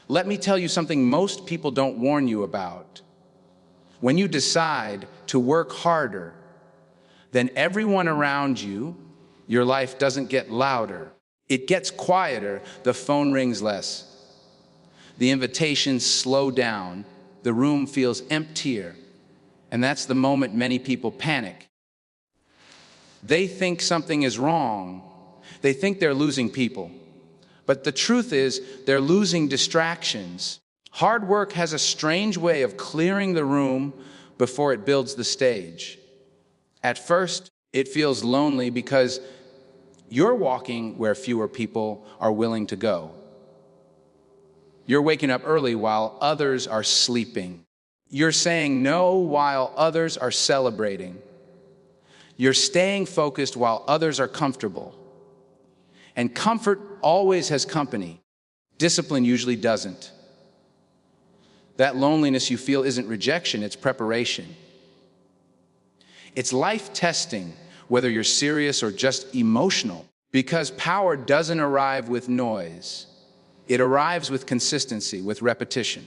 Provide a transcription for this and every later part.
Let me tell you something most people don't warn you about. When you decide to work harder than everyone around you, your life doesn't get louder. It gets quieter, the phone rings less. The invitations slow down, the room feels emptier, and that's the moment many people panic. They think something is wrong. They think they're losing people. But the truth is, they're losing distractions. Hard work has a strange way of clearing the room before it builds the stage. At first, it feels lonely because you're walking where fewer people are willing to go. You're waking up early while others are sleeping. You're saying no while others are celebrating. You're staying focused while others are comfortable. And comfort always has company. Discipline usually doesn't. That loneliness you feel isn't rejection, it's preparation. It's life testing, whether you're serious or just emotional, because power doesn't arrive with noise. It arrives with consistency, with repetition,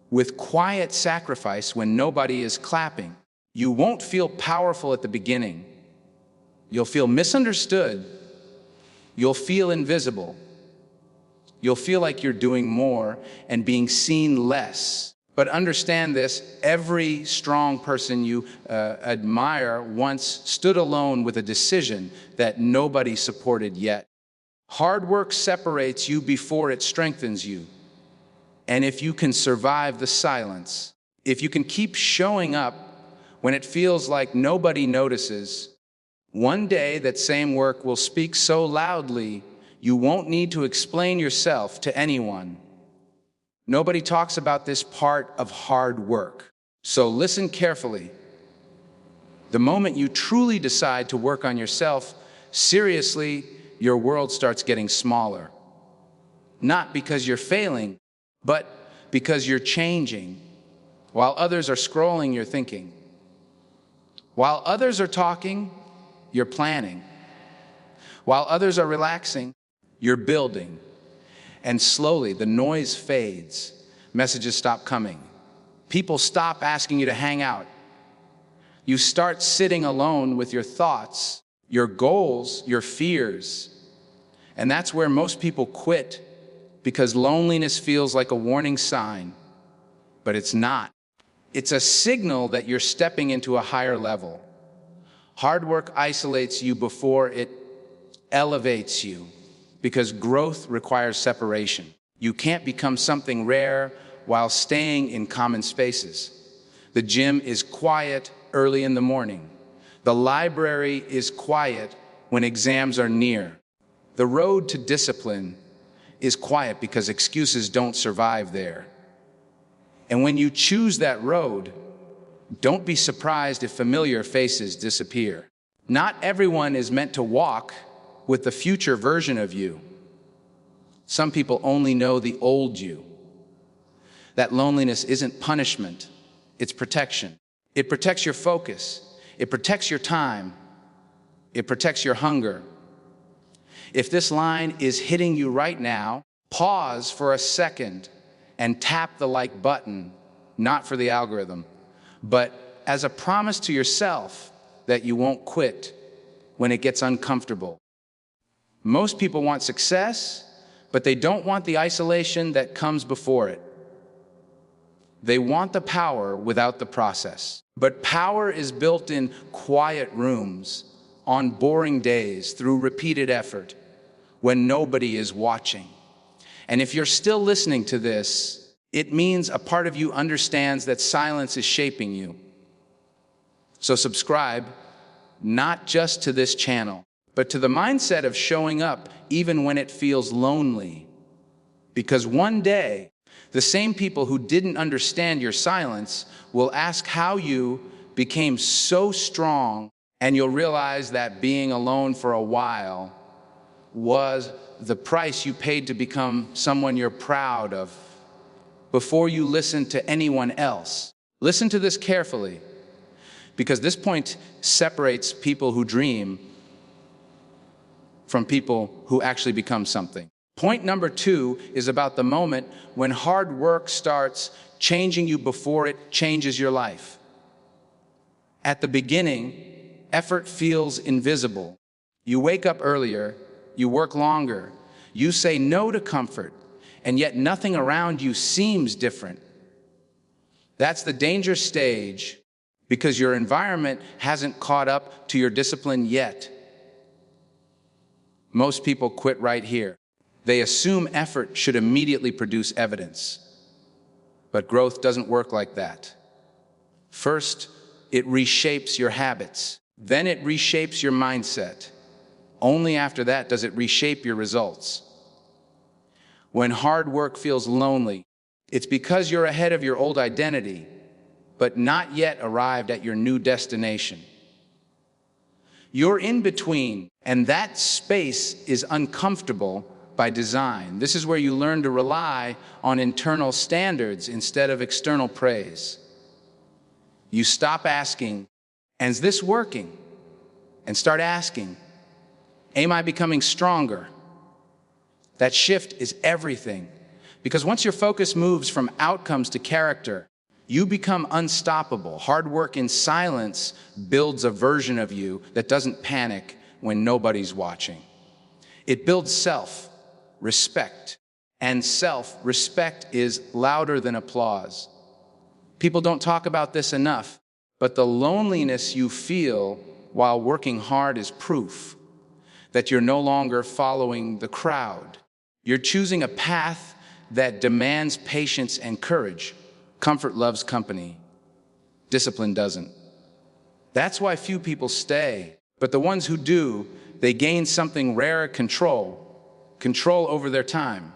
with quiet sacrifice when nobody is clapping. You won't feel powerful at the beginning. You'll feel misunderstood. You'll feel invisible. You'll feel like you're doing more and being seen less. But understand this, every strong person you admire once stood alone with a decision that nobody supported yet. Hard work separates you before it strengthens you. And if you can survive the silence, if you can keep showing up when it feels like nobody notices, one day that same work will speak so loudly you won't need to explain yourself to anyone. Nobody talks about this part of hard work. So listen carefully. The moment you truly decide to work on yourself, seriously, your world starts getting smaller. Not because you're failing, but because you're changing. While others are scrolling, you're thinking. While others are talking, you're planning. While others are relaxing, you're building. And slowly, the noise fades. Messages stop coming. People stop asking you to hang out. You start sitting alone with your thoughts, your goals, your fears. And that's where most people quit, because loneliness feels like a warning sign. But it's not. It's a signal that you're stepping into a higher level. Hard work isolates you before it elevates you, because growth requires separation. You can't become something rare while staying in common spaces. The gym is quiet early in the morning. The library is quiet when exams are near. The road to discipline is quiet because excuses don't survive there. And when you choose that road, don't be surprised if familiar faces disappear. Not everyone is meant to walk with the future version of you. Some people only know the old you. That loneliness isn't punishment, it's protection. It protects your focus. It protects your time. It protects your hunger. If this line is hitting you right now, pause for a second and tap the like button, not for the algorithm, but as a promise to yourself that you won't quit when it gets uncomfortable. Most people want success, but they don't want the isolation that comes before it. They want the power without the process. But power is built in quiet rooms, on boring days, through repeated effort, when nobody is watching. And if you're still listening to this, it means a part of you understands that silence is shaping you. So subscribe, not just to this channel, but to the mindset of showing up even when it feels lonely. Because one day, the same people who didn't understand your silence will ask how you became so strong, and you'll realize that being alone for a while was the price you paid to become someone you're proud of before you listen to anyone else. Listen to this carefully, because this point separates people who dream from people who actually become something. Point number 2 is about the moment when hard work starts changing you before it changes your life. At the beginning, effort feels invisible. You wake up earlier, you work longer, you say no to comfort, and yet nothing around you seems different. That's the danger stage, because your environment hasn't caught up to your discipline yet. Most people quit right here. They assume effort should immediately produce evidence. But growth doesn't work like that. First, it reshapes your habits. Then it reshapes your mindset. Only after that does it reshape your results. When hard work feels lonely, it's because you're ahead of your old identity, but not yet arrived at your new destination. You're in between, and that space is uncomfortable by design. This is where you learn to rely on internal standards instead of external praise. You stop asking, "Is this working?" and start asking, "Am I becoming stronger?" That shift is everything, because once your focus moves from outcomes to character, you become unstoppable. Hard work in silence builds a version of you that doesn't panic when nobody's watching. It builds self-respect, and self-respect is louder than applause. People don't talk about this enough, but the loneliness you feel while working hard is proof that you're no longer following the crowd. You're choosing a path that demands patience and courage. Comfort loves company. Discipline doesn't. That's why few people stay. But the ones who do, they gain something rare: control. Control over their time.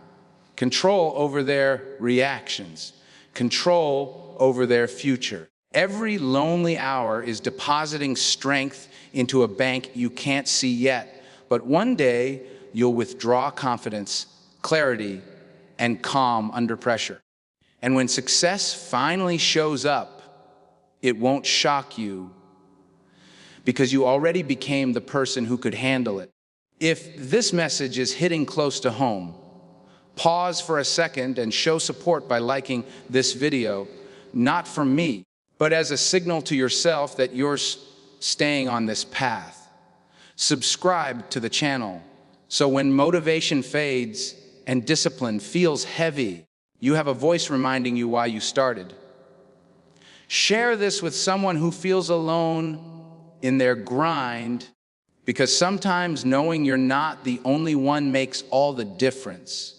Control over their reactions. Control over their future. Every lonely hour is depositing strength into a bank you can't see yet. But one day, you'll withdraw confidence, clarity, and calm under pressure. And when success finally shows up, it won't shock you, because you already became the person who could handle it. If this message is hitting close to home, pause for a second and show support by liking this video, not from me, but as a signal to yourself that you're staying on this path. Subscribe to the channel, so when motivation fades and discipline feels heavy, you have a voice reminding you why you started. Share this with someone who feels alone in their grind, because sometimes knowing you're not the only one makes all the difference.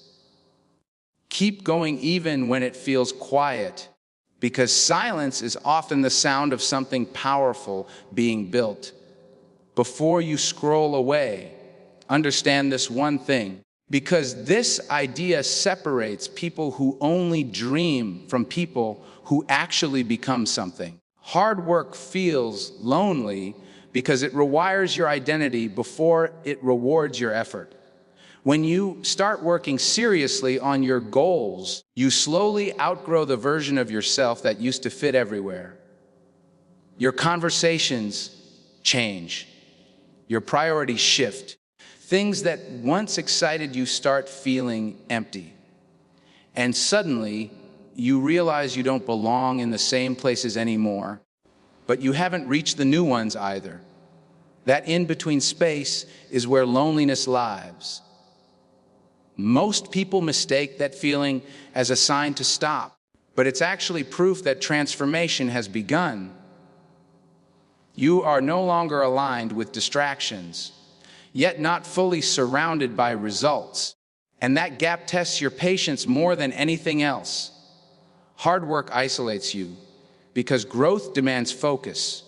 Keep going even when it feels quiet, because silence is often the sound of something powerful being built. Before you scroll away, understand this one thing, because this idea separates people who only dream from people who actually become something. Hard work feels lonely because it rewires your identity before it rewards your effort. When you start working seriously on your goals, you slowly outgrow the version of yourself that used to fit everywhere. Your conversations change. Your priorities shift. Things that once excited you start feeling empty. And suddenly, you realize you don't belong in the same places anymore, but you haven't reached the new ones either. That in-between space is where loneliness lives. Most people mistake that feeling as a sign to stop, but it's actually proof that transformation has begun. You are no longer aligned with distractions, yet not fully surrounded by results. And that gap tests your patience more than anything else. Hard work isolates you because growth demands focus,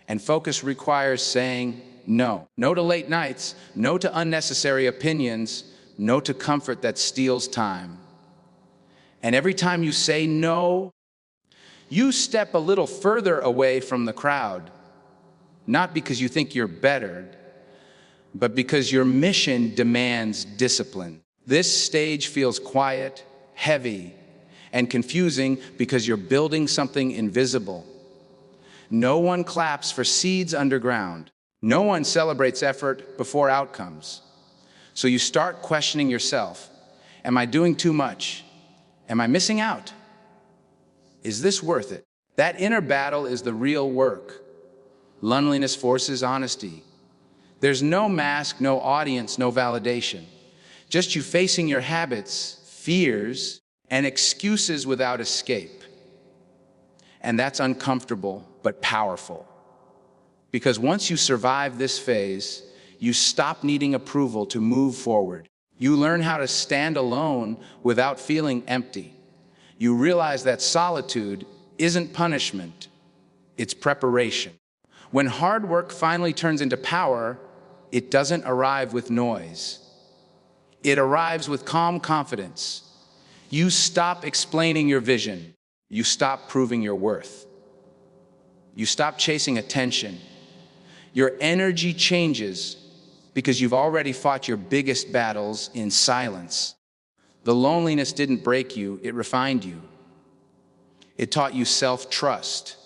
and focus requires saying no. No to late nights, no to unnecessary opinions, no to comfort that steals time. And every time you say no, you step a little further away from the crowd, not because you think you're better, but because your mission demands discipline. This stage feels quiet, heavy, and confusing because you're building something invisible. No one claps for seeds underground. No one celebrates effort before outcomes. So you start questioning yourself. Am I doing too much? Am I missing out? Is this worth it? That inner battle is the real work. Loneliness forces honesty. There's no mask, no audience, no validation. Just you facing your habits, fears, and excuses without escape. And that's uncomfortable, but powerful. Because once you survive this phase, you stop needing approval to move forward. You learn how to stand alone without feeling empty. You realize that solitude isn't punishment, it's preparation. When hard work finally turns into power, it doesn't arrive with noise. It arrives with calm confidence. You stop explaining your vision. You stop proving your worth. You stop chasing attention. Your energy changes because you've already fought your biggest battles in silence. The loneliness didn't break you, it refined you. It taught you self-trust.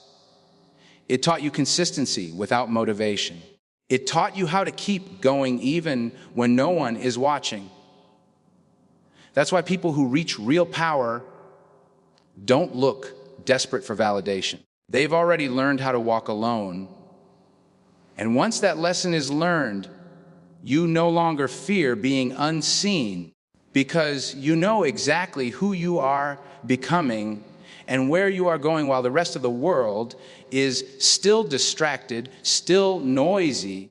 It taught you consistency without motivation. It taught you how to keep going even when no one is watching. That's why people who reach real power don't look desperate for validation. They've already learned how to walk alone. And once that lesson is learned, you no longer fear being unseen because you know exactly who you are becoming and where you are going while the rest of the world is still distracted, still noisy,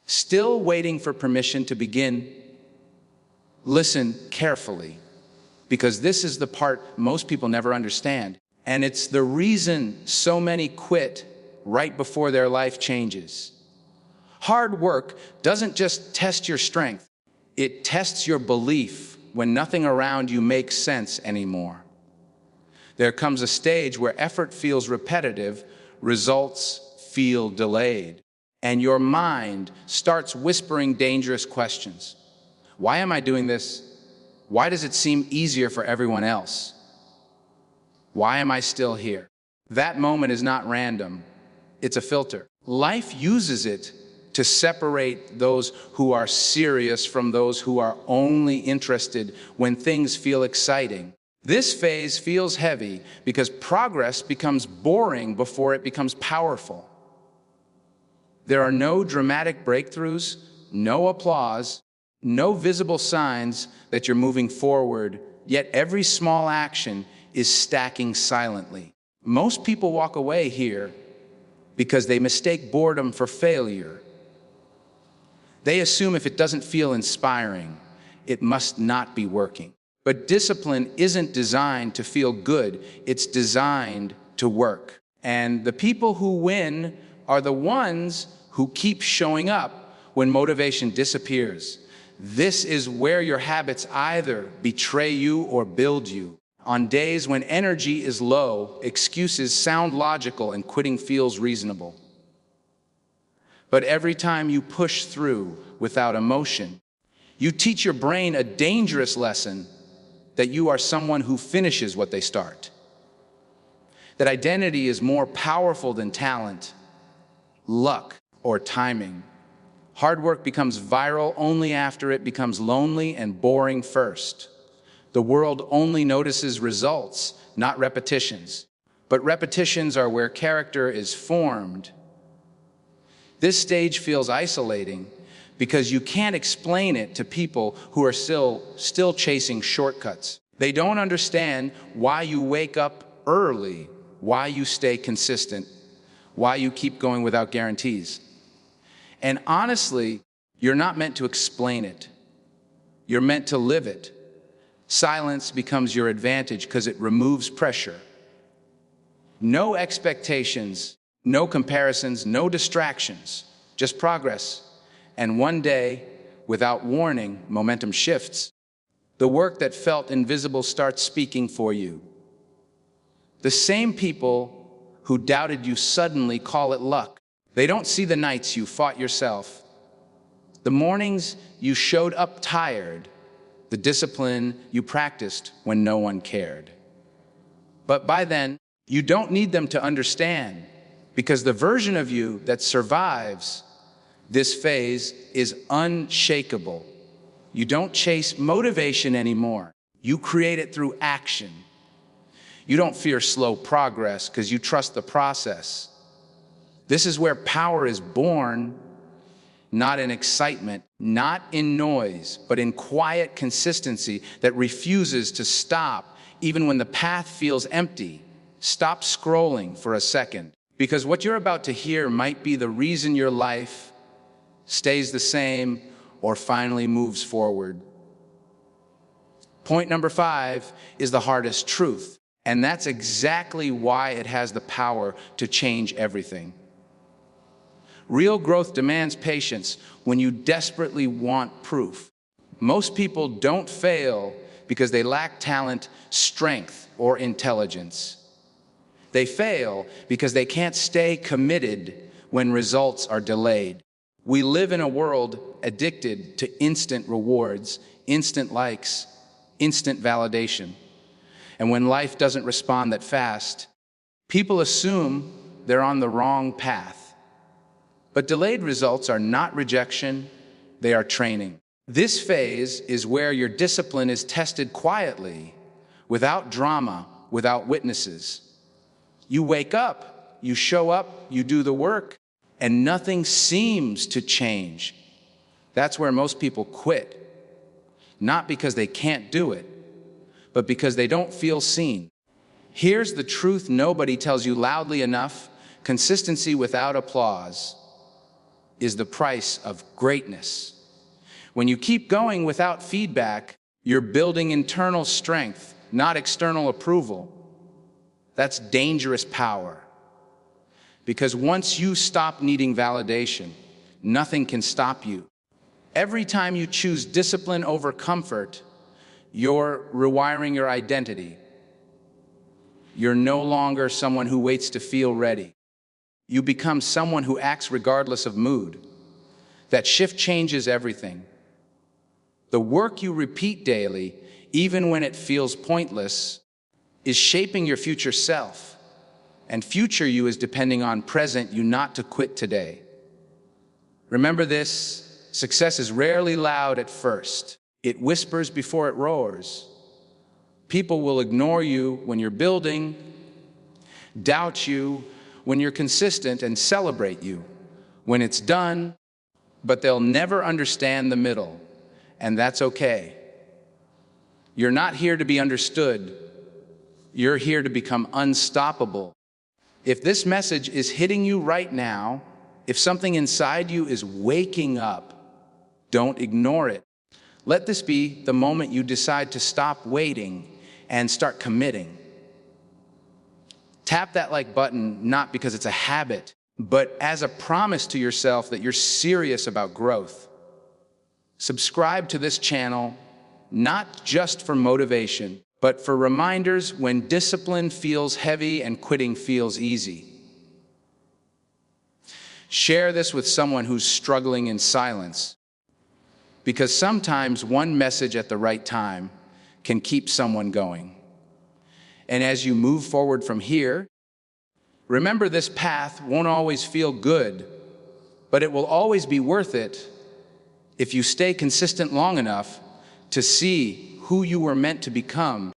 still waiting for permission to begin. Listen carefully, because this is the part most people never understand. And it's the reason so many quit right before their life changes. Hard work doesn't just test your strength, it tests your belief when nothing around you makes sense anymore. There comes a stage where effort feels repetitive, results feel delayed, and your mind starts whispering dangerous questions. Why am I doing this? Why does it seem easier for everyone else? Why am I still here? That moment is not random. It's a filter. Life uses it to separate those who are serious from those who are only interested when things feel exciting. This phase feels heavy because progress becomes boring before it becomes powerful. There are no dramatic breakthroughs, no applause, no visible signs that you're moving forward, yet every small action is stacking silently. Most people walk away here because they mistake boredom for failure. They assume if it doesn't feel inspiring, it must not be working. But discipline isn't designed to feel good, it's designed to work. And the people who win are the ones who keep showing up when motivation disappears. This is where your habits either betray you or build you. On days when energy is low, excuses sound logical and quitting feels reasonable. But every time you push through without emotion, you teach your brain a dangerous lesson that you are someone who finishes what they start. That identity is more powerful than talent, luck, or timing. Hard work becomes viral only after it becomes lonely and boring first. The world only notices results, not repetitions. But repetitions are where character is formed. This stage feels isolating because you can't explain it to people who are still chasing shortcuts. They don't understand why you wake up early, why you stay consistent, why you keep going without guarantees. And honestly, you're not meant to explain it. You're meant to live it. Silence becomes your advantage because it removes pressure. No expectations, no comparisons, no distractions, just progress. And one day, without warning, momentum shifts. The work that felt invisible starts speaking for you. The same people who doubted you suddenly call it luck. They don't see the nights you fought yourself, the mornings you showed up tired, the discipline you practiced when no one cared. But by then, you don't need them to understand, because the version of you that survives this phase is unshakable. You don't chase motivation anymore. You create it through action. You don't fear slow progress because you trust the process. This is where power is born, not in excitement, not in noise, but in quiet consistency that refuses to stop even when the path feels empty. Stop scrolling for a second, because what you're about to hear might be the reason your life stays the same or finally moves forward. Point number 5 is the hardest truth, and that's exactly why it has the power to change everything. Real growth demands patience when you desperately want proof. Most people don't fail because they lack talent, strength, or intelligence. They fail because they can't stay committed when results are delayed. We live in a world addicted to instant rewards, instant likes, instant validation. And when life doesn't respond that fast, people assume they're on the wrong path. But delayed results are not rejection, they are training. This phase is where your discipline is tested quietly, without drama, without witnesses. You wake up, you show up, you do the work, and nothing seems to change. That's where most people quit. Not because they can't do it, but because they don't feel seen. Here's the truth nobody tells you loudly enough: consistency without applause is the price of greatness. When you keep going without feedback, you're building internal strength, not external approval. That's dangerous power. Because once you stop needing validation, nothing can stop you. Every time you choose discipline over comfort, you're rewiring your identity. You're no longer someone who waits to feel ready. You become someone who acts regardless of mood. That shift changes everything. The work you repeat daily, even when it feels pointless, is shaping your future self. And future you is depending on present you not to quit today. Remember this: success is rarely loud at first. It whispers before it roars. People will ignore you when you're building, doubt you when you're consistent, and celebrate you when it's done, but they'll never understand the middle, and that's okay. You're not here to be understood. You're here to become unstoppable. If this message is hitting you right now, if something inside you is waking up, don't ignore it. Let this be the moment you decide to stop waiting and start committing. Tap that like button, not because it's a habit, but as a promise to yourself that you're serious about growth. Subscribe to this channel, not just for motivation, but for reminders when discipline feels heavy and quitting feels easy. Share this with someone who's struggling in silence, because sometimes one message at the right time can keep someone going. And as you move forward from here, remember this path won't always feel good, but it will always be worth it if you stay consistent long enough to see who you were meant to become